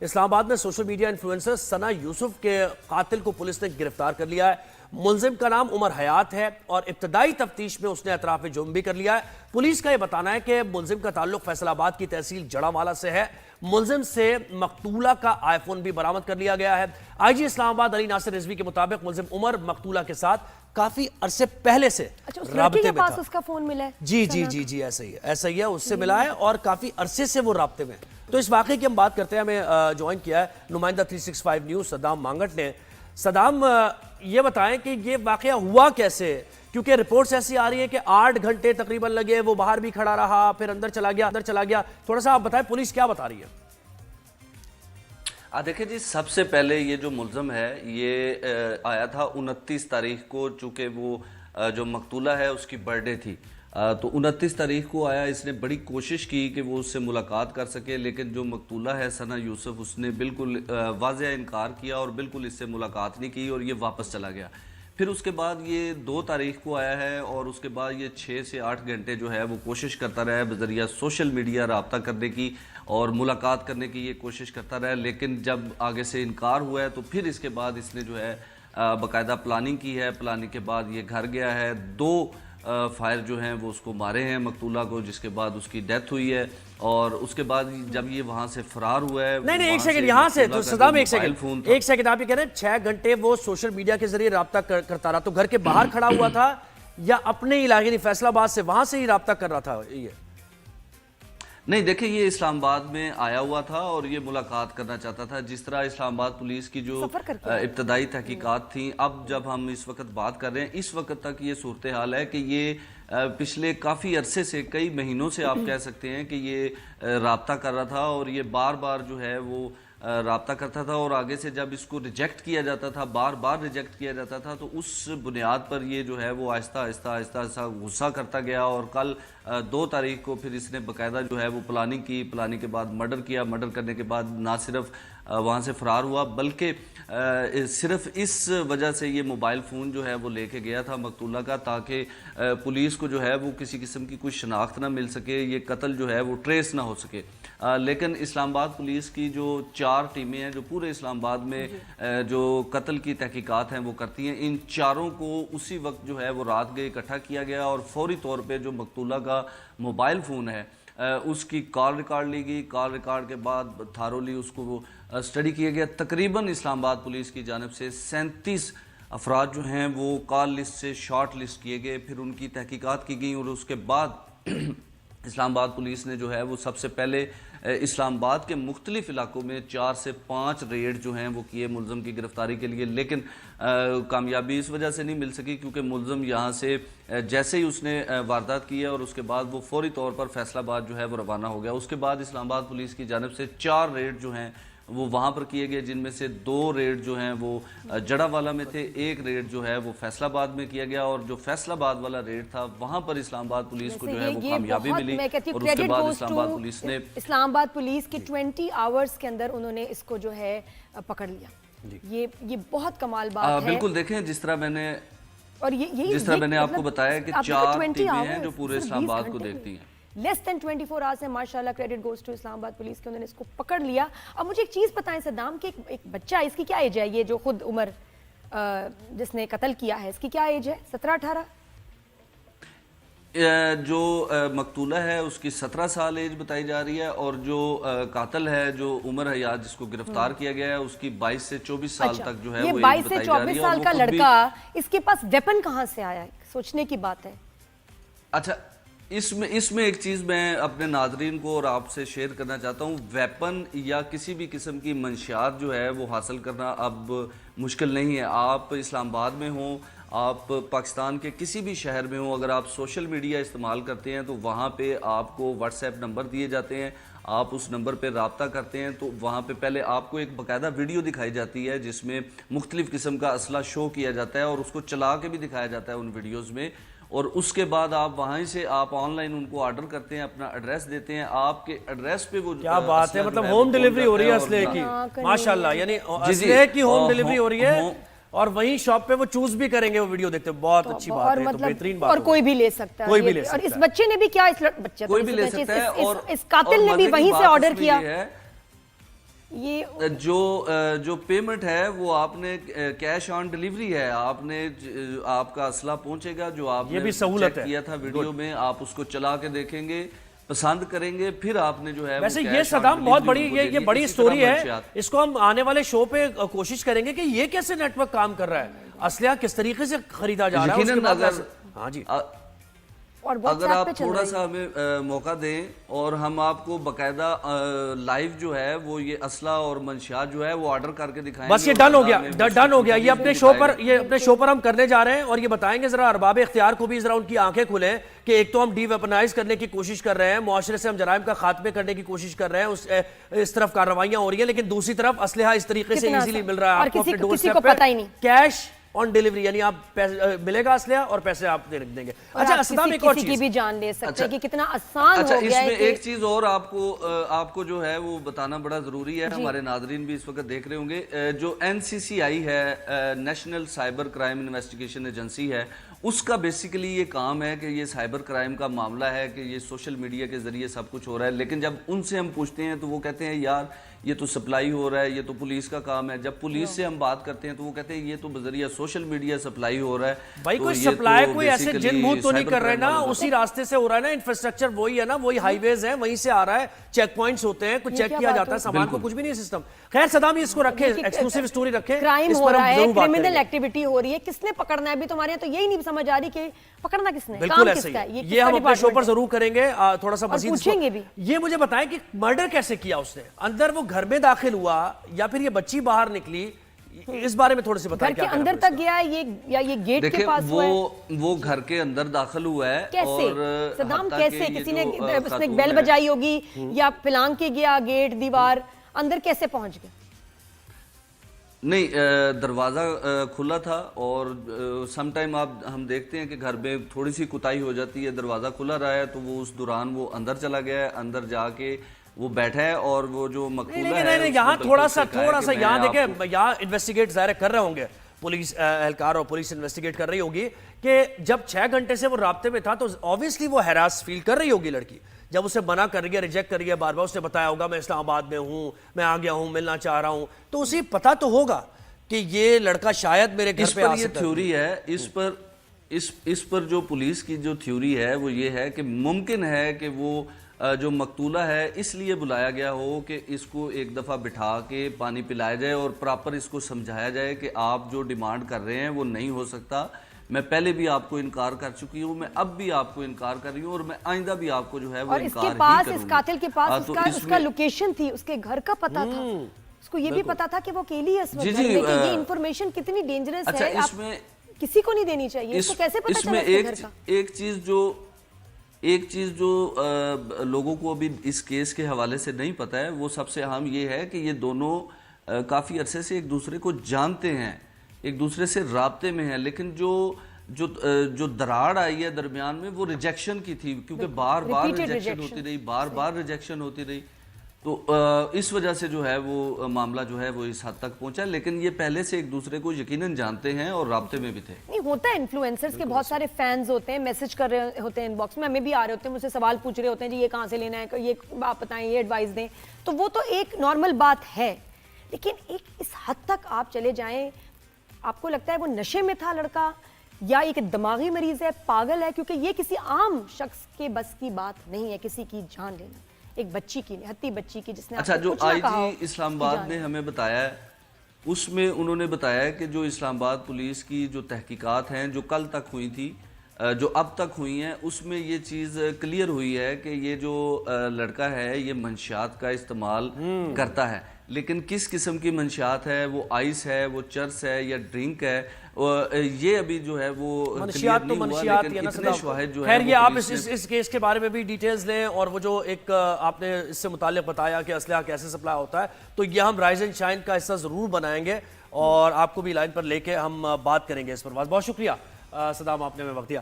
اسلام آباد میں social media influencer ثنا یوسف کے قاتل کو پولیس نے گرفتار کر لیا ہے۔ ملزم کا نام عمر حیات ہے اور ابتدائی تفتیش میں اس نے اطراف جرم بھی کر لیا ہے۔ پولیس کا یہ بتانا ہے کہ ملزم کا تعلق فیصل آباد کی تحصیل جڑاوالا سے ہے۔ ملزم سے مقتولہ کا آئی فون بھی برآمد کر لیا گیا ہے۔ آئی جی اسلام آباد علی ناصر رضوی کے مطابق ملزم عمر مقتولہ کے ساتھ کافی عرصے پہلے سے رابطے میں تھا۔ اس کا فون ملا ہے؟ جی ایسا ہی ہے، اس سے ملا ہے اور کافی عرصے سے وہ رابطے میں۔ تو اس واقعے کی ہم بات کرتے ہیں، ہمیں جوائن کیا ہے نمائندہ 365 نیوز صدام مانگٹ نے۔ صدام، یہ بتائیں کہ یہ واقعہ ہوا کیسے؟ کیونکہ رپورٹس ایسی آ رہی ہیں کہ 8 گھنٹے تقریباً لگے، وہ باہر بھی کھڑا رہا، پھر اندر چلا گیا۔ تھوڑا سا آپ بتائیں پولیس کیا بتا رہی ہے؟ دیکھیں جی، سب سے پہلے یہ جو ملزم ہے یہ آیا تھا 29 تاریخ کو، چونکہ وہ جو مقتولہ ہے اس کی برتھ ڈے تھی، تو 29 تاریخ کو آیا۔ اس نے بڑی کوشش کی کہ وہ اس سے ملاقات کر سکے، لیکن جو مقتولہ ہے ثنا یوسف، اس نے بالکل واضح انکار کیا اور بالکل اس سے ملاقات نہیں کی اور یہ واپس چلا گیا۔ پھر اس کے بعد یہ 2 تاریخ کو آیا ہے اور اس کے بعد یہ 6 سے 8 گھنٹے جو ہے وہ کوشش کرتا رہا ہے بذریعہ سوشل میڈیا رابطہ کرنے کی اور ملاقات کرنے کی یہ کوشش کرتا رہا ہے، لیکن جب آگے سے انکار ہوا ہے تو پھر اس کے بعد اس نے جو ہے باقاعدہ پلاننگ کی ہے۔ پلاننگ کے بعد یہ گھر گیا ہے، 2 فائر جو ہیں وہ اس کو مارے ہیں مقتولہ کو، جس کے بعد اس کی ڈیتھ ہوئی ہے۔ اور اس کے بعد جب یہ وہاں سے فرار ہوا ہے، نہیں ایک سیکنڈ، یہاں سے تو صدام ایک سیکنڈ آپ یہ کہہ رہے ہیں 6 گھنٹے وہ سوشل میڈیا کے ذریعے رابطہ کرتا رہا، تو گھر کے باہر کھڑا ہوا تھا یا اپنے علاقے یعنی فیصل آباد سے وہاں سے ہی رابطہ کر رہا تھا؟ یہ نہیں، دیکھیں یہ اسلام آباد میں آیا ہوا تھا اور یہ ملاقات کرنا چاہتا تھا۔ جس طرح اسلام آباد پولیس کی جو ابتدائی تحقیقات تھیں، اب جب ہم اس وقت بات کر رہے ہیں، اس وقت تک یہ صورتحال ہے کہ یہ پچھلے کافی عرصے سے، کئی مہینوں سے آپ کہہ سکتے ہیں کہ یہ رابطہ کر رہا تھا اور یہ بار بار جو ہے وہ رابطہ کرتا تھا اور آگے سے جب اس کو ریجیکٹ کیا جاتا تھا، بار بار ریجیکٹ کیا جاتا تھا، تو اس بنیاد پر یہ جو ہے وہ آہستہ آہستہ غصہ کرتا گیا اور کل 2 تاریخ کو پھر اس نے باقاعدہ جو ہے وہ پلاننگ کی۔ پلاننگ کے بعد مرڈر کیا۔ مرڈر کرنے کے بعد نہ صرف وہاں سے فرار ہوا بلکہ صرف اس وجہ سے یہ موبائل فون جو ہے وہ لے کے گیا تھا مقتولہ کا، تاکہ پولیس کو جو ہے وہ کسی قسم کی کوئی شناخت نہ مل سکے، یہ قتل جو ہے وہ ٹریس نہ ہو سکے۔ لیکن اسلام آباد پولیس کی جو 4 ٹیمیں ہیں جو پورے اسلام آباد میں جو قتل کی تحقیقات ہیں وہ کرتی ہیں، ان 4 کو اسی وقت جو ہے وہ رات گئے اکٹھا کیا گیا اور فوری طور پہ جو مقتولہ کا موبائل فون ہے اس کی کال ریکارڈ لی گئی۔ کال ریکارڈ کے بعد تھارولی اس کو وہ اسٹڈی کیا گیا۔ تقریباً اسلام آباد پولیس کی جانب سے 37 افراد جو ہیں وہ کال لسٹ سے شارٹ لسٹ کیے گئے، پھر ان کی تحقیقات کی گئیں اور اس کے بعد اسلام آباد پولیس نے جو ہے وہ سب سے پہلے اسلام آباد کے مختلف علاقوں میں 4 سے 5 ریڈ جو ہیں وہ کیے ملزم کی گرفتاری کے لیے، لیکن کامیابی اس وجہ سے نہیں مل سکی کیونکہ ملزم یہاں سے جیسے ہی اس نے واردات کی ہے اور اس کے بعد وہ فوری طور پر فیصل آباد جو ہے وہ روانہ ہو گیا۔ اس کے بعد اسلام آباد پولیس کی جانب سے 4 ریڈ جو ہیں وہ وہاں پر کیے گئے، جن میں سے 2 ریڈ جو ہیں وہ جڑاوالا میں تھے، 1 ریڈ جو ہے وہ فیصل آباد میں کیا گیا، اور جو فیصل آباد والا ریڈ تھا وہاں پر اسلام آباد پولیس کو جو ہے وہ کامیابی ملی اور اس کے بعد اسلام آباد پولیس نے اسلام آباد پولیس کے 20 آورز کے اندر انہوں نے اس کو جو ہے پکڑ لیا۔ یہ بہت کمال بات ہے۔ بالکل، دیکھیں جس طرح میں نے آپ کو بتایا کہ 4 ٹیمیں ہیں جو پورے اسلام آباد کو دیکھتی ہیں۔ لیس دین 24 آورز ہے، ماشاءاللہ کریڈٹ گوز ٹو اسلام آباد پولیس کے، انہوں نے اس کو پکڑ لیا۔ اب مجھے ایک چیز بتائیں صدام کہ ایک بچہ، اس کی کیا ایج ہے؟ یہ جو خود عمر جس نے قتل کیا ہے، اس کی کیا ایج ہے؟ 17-18؟ جو مقتولہ ہے اس کی 17 سال ایج بتائی جا رہی ہے، اور جو قاتل ہے جو عمر حیات جس کو گرفتار کیا گیا ہے اس کی 22 سے 24 سال تک جو ہے وہ ایج بتائی جا رہی ہے۔ یہ 22 سے 24 سال کا لڑکا، اس کے پاس ویپن کہاں سے آیا ہے؟ سوچنے کی بات ہے۔ اچھا، اس میں ایک چیز میں اپنے ناظرین کو اور آپ سے شیئر کرنا چاہتا ہوں۔ ویپن یا کسی بھی قسم کی منشیات جو ہے وہ حاصل کرنا اب مشکل نہیں ہے۔ آپ اسلام آباد میں ہوں، آپ پاکستان کے کسی بھی شہر میں ہوں، اگر آپ سوشل میڈیا استعمال کرتے ہیں تو وہاں پہ آپ کو واٹس ایپ نمبر دیے جاتے ہیں، آپ اس نمبر پہ رابطہ کرتے ہیں تو وہاں پہ پہلے آپ کو ایک باقاعدہ ویڈیو دکھائی جاتی ہے جس میں مختلف قسم کا اسلحہ شو کیا جاتا ہے اور اس کو چلا کے بھی دکھایا جاتا ہے ان ویڈیوز میں، اور اس کے بعد آپ وہاں سے آپ آن لائن ان کو آرڈر کرتے ہیں، اپنا ایڈریس دیتے ہیں، آپ کے ایڈریس پہ وہ کیا بات ہے، مطلب ہوم ڈیلیوری ہو رہی ہے اسلحے کی، ماشاءاللہ، یعنی اسلحے کی ہوم ڈیلیوری ہو رہی ہے اور وہیں شاپ پہ وہ چوز بھی کریں گے وہ ویڈیو دیکھتے ہیں۔ بہت اچھی بات ہے، تو بہترین بات ہے، اور کوئی بھی لے سکتا ہے، اور اس بچے نے بھی کیا، اس بچے کوئی بھی لے سکتا ہے، اور اس قاتل نے بھی وہیں سے آرڈر کیا۔ یہ جو پیمنٹ ہے وہ آپ نے کیش آن ڈیلیوری ہے، آپ کا اسلحہ پہنچے گا جو آپ یہ نے بھی سہولت چیک کیا تھا ویڈیو میں، آپ اس کو چلا کے دیکھیں گے، پسند کریں گے، پھر آپ نے جو ہے ویسے یہ صدام بہت بڑی یہ بڑی سٹوری ہے، اس کو ہم آنے والے شو پہ کوشش کریں گے کہ یہ کیسے نیٹ ورک کام کر رہا ہے، اسلحہ کس طریقے سے خریدا جا رہا ہے، اس کے بعد ہاں جی اگر آپ تھوڑا سا ہمیں موقع دیں اور ہم آپ کو باقاعدہ لائیو جو ہے وہ یہ اسلحہ اور منشیات جو ہے وہ آرڈر کر کے دکھائیں گے۔ بس یہ ڈن ہو گیا یہ اپنے شو پر ہم کرنے جا رہے ہیں اور یہ بتائیں گے ذرا ارباب اختیار کو بھی ذرا ان کی آنکھیں کھلیں کہ ایک تو ہم ڈی ویپنائز کرنے کی کوشش کر رہے ہیں، معاشرے سے ہم جرائم کا خاتمے کرنے کی کوشش کر رہے ہیں، اس طرف کارروائیاں ہو رہی ہیں، لیکن دوسری طرف اسلحہ اس طریقے سے ایزیلی مل رہا ہے آپ کو اپنے ڈور اسٹیپ پہ، کیش آن ڈیلیوری، یعنی آپ ملے گا اسلحہ اور پیسے آپ دے دیں گے۔ اچھا صدام ایک اور چیز کسی کی بھی جان لے سکتے ہیں کہ کتنا آسان ہو گیا ہے۔ اس میں ایک چیز اور آپ کو جو ہے وہ بتانا بڑا ضروری ہے، ہمارے ناظرین بھی اس وقت دیکھ رہے ہوں گے، جو NCCI ہے، national cyber crime investigation agency ہے، اس کا بیسیکلی یہ کام ہے کہ یہ سائبر کرائم کا معاملہ ہے کہ یہ سوشل میڈیا کے ذریعے سب کچھ ہو رہا ہے، لیکن جب ان سے ہم پوچھتے ہیں تو وہ کہتے ہیں یار یہ تو سپلائی ہو رہا ہے، یہ تو پولیس کا کام ہے۔ جب پولیس سے ہم بات کرتے ہیں تو وہ کہتے ہیں یہ تو بذریعہ سوشل میڈیا سپلائی ہو رہا ہے۔ بھائی کوئی سپلائی کوئی ایسے جن بھوت تو نہیں کر رہے نا، اسی راستے سے ہو رہا ہے نا، انفراسٹرکچر وہی ہے نا، وہی ہائی ویز ہیں، وہیں سے آ رہا ہے، چیک پوائنٹس ہوتے ہیں، کچھ چیک کیا جاتا ہے، سامان کو کچھ بھی نہیں سسٹم۔ خیر صدام اس کو رکھے ایکسکلوسیو سٹوری رکھے، کرائم ہو رہا ہے، کرمنل ایکٹیویٹی ہو رہی ہے، کس نے پکڑنا ہے؟ ابھی تمہارے یہاں تو یہی نہیں سمجھ آ رہی کہ پکڑنا کس نے، بالکل ایسے ہی یہ ہم اپنے شو پر ضرور کریں گے، تھوڑا سا مزید پوچھیں گے بھی۔ یہ مجھے بتائیں کہ مرڈر کیسے کیا اس نے، اندر وہ گھر میں داخل ہوا یا پھر یہ بچی باہر نکلی، اس بارے میں تھوڑے سے بتائیں۔ گھر کے اندر تک گیا ہے یا یہ گیٹ کے پاس ہوا ہے؟ وہ گھر کے اندر داخل ہوا ہے۔ کیسے صدام، کیسے کسی نے اس نے بیل بجائی ہوگی یا پلانگ کے گیا گیٹ دیوار، اندر کیسے پہنچ گیا؟ نہیں، دروازہ کھلا تھا اور سم ٹائم ہم دیکھتے ہیں کہ گھر میں تھوڑی سی کوتاہی ہو جاتی ہے، دروازہ کھلا رہا ہے تو وہ اس دوران وہ اندر چلا گیا ہے، اندر جا کے وہ بیٹھا ہے اور وہ جو مقتولہ ہے یہاں تھوڑا سا یہاں دیکھیں، یہاں انویسٹیگیٹ ظاہر کر رہے ہوں گے پولیس اہلکار اور پولیس انویسٹیگیٹ کر رہی ہوگی کہ جب 6 گھنٹے سے وہ رابطے میں تھا تو obviously وہ ہیراس فیل کر رہی ہوگی لڑکی، جب اسے منع کر رہی ہے، ریجیکٹ کر رہی ہے، بار بار اس نے بتایا ہوگا میں اسلام آباد میں ہوں، میں آ گیا ہوں، ملنا چاہ رہا ہوں، تو اسے پتا تو ہوگا کہ یہ لڑکا شاید میرے گھر پہ آ سکتا ہے۔ یہ تھیوری ہے، اس پر جو پولیس کی جو تھیوری ہے وہ یہ ہے کہ ممکن ہے کہ وہ جو مقتولہ ہے اس لیے بلایا گیا ہو کہ اس کو ایک دفعہ بٹھا کے پانی پلایا جائے اور پراپر اس کو سمجھایا جائے کہ آپ جو ڈیمانڈ کر رہے ہیں وہ نہیں ہو سکتا، میں پہلے بھی آپ کو انکار کر چکی ہوں، میں اب بھی آپ کو انکار کر رہی ہوں اور میں آئندہ بھی آپ کو جو ہے وہ انکار ہی کروں گی۔ اور اس کے پاس، اس قاتل کے پاس اس کا لوکیشن تھی، اس کے گھر کا پتہ تھا، اس کو یہ بھی پتا تھا کہ وہ اکیلی ہے اس وقت، لیکن یہ انفارمیشن کتنی ڈینجرس ہے، آپ کسی کو نہیں دینی چاہیے، اس کو کیسے پتا چلا اس کے گھر کا؟ ایک چیز جو لوگوں کو ابھی اس کیس کے حوالے سے نہیں پتا ہے، وہ سب سے اہم یہ ہے کہ یہ دونوں کافی عرصے سے ایک دوسرے کو جانتے ہیں، ایک دوسرے سے رابطے میں ہیں، لیکن جو دراڑ آئی ہے درمیان میں وہ ریجیکشن کی تھی، کیونکہ بار بار ریجیکشن ہوتی رہی، تو اس وجہ سے جو ہے وہ معاملہ جو ہے وہ اس حد تک پہنچا، لیکن یہ پہلے سے ایک دوسرے کو یقیناً جانتے ہیں اور رابطے میں بھی تھے۔ نہیں ہوتا ہے، انفلوئنسرز کے بہت سارے فینز ہوتے ہیں، میسج کر رہے ہوتے ہیں ان باکس میں، ہمیں بھی آ رہے ہوتے ہیں، مجھ سے سوال پوچھ رہے ہوتے ہیں جی یہ کہاں سے لینا ہے، یہ آپ بتائیں، یہ ایڈوائز دیں، تو وہ تو ایک نارمل بات ہے، لیکن ایک اس حد تک آپ چلے جائیں، آپ کو لگتا ہے وہ نشے میں تھا لڑکا یا ایک دماغی مریض ہے، پاگل ہے؟ کیونکہ یہ کسی عام شخص کے بس کی بات نہیں ہے کسی کی جان لینا، ایک بچی کی، نہتی بچی کی، جس نے اچھا جو آئی جی اسلام آباد نے ہمیں بتایا ہے، اس میں انہوں نے بتایا ہے کہ جو اسلام آباد پولیس کی جو تحقیقات ہیں جو کل تک ہوئی تھی، جو اب تک ہوئی ہیں، اس میں یہ چیز کلیئر ہوئی ہے کہ یہ جو لڑکا ہے یہ منشیات کا استعمال کرتا ہے، لیکن کس قسم کی منشیات ہے، وہ آئس ہے، وہ چرس ہے یا ڈرنک ہے، یہ ابھی جو ہے وہ منشیات تو منشیات ہی ہے نا صدام۔ خیر یہ آپ اس کیس کے بارے میں بھی ڈیٹیلز لیں، اور وہ جو ایک آپ نے اس سے متعلق بتایا کہ اسلحہ کیسے سپلائی ہوتا ہے، تو یہ ہم رائز اینڈ شائن کا حصہ ضرور بنائیں گے اور آپ کو بھی لائن پر لے کے ہم بات کریں گے اس پر۔ بہت شکریہ صدام، آپ نے ہمیں وقت دیا۔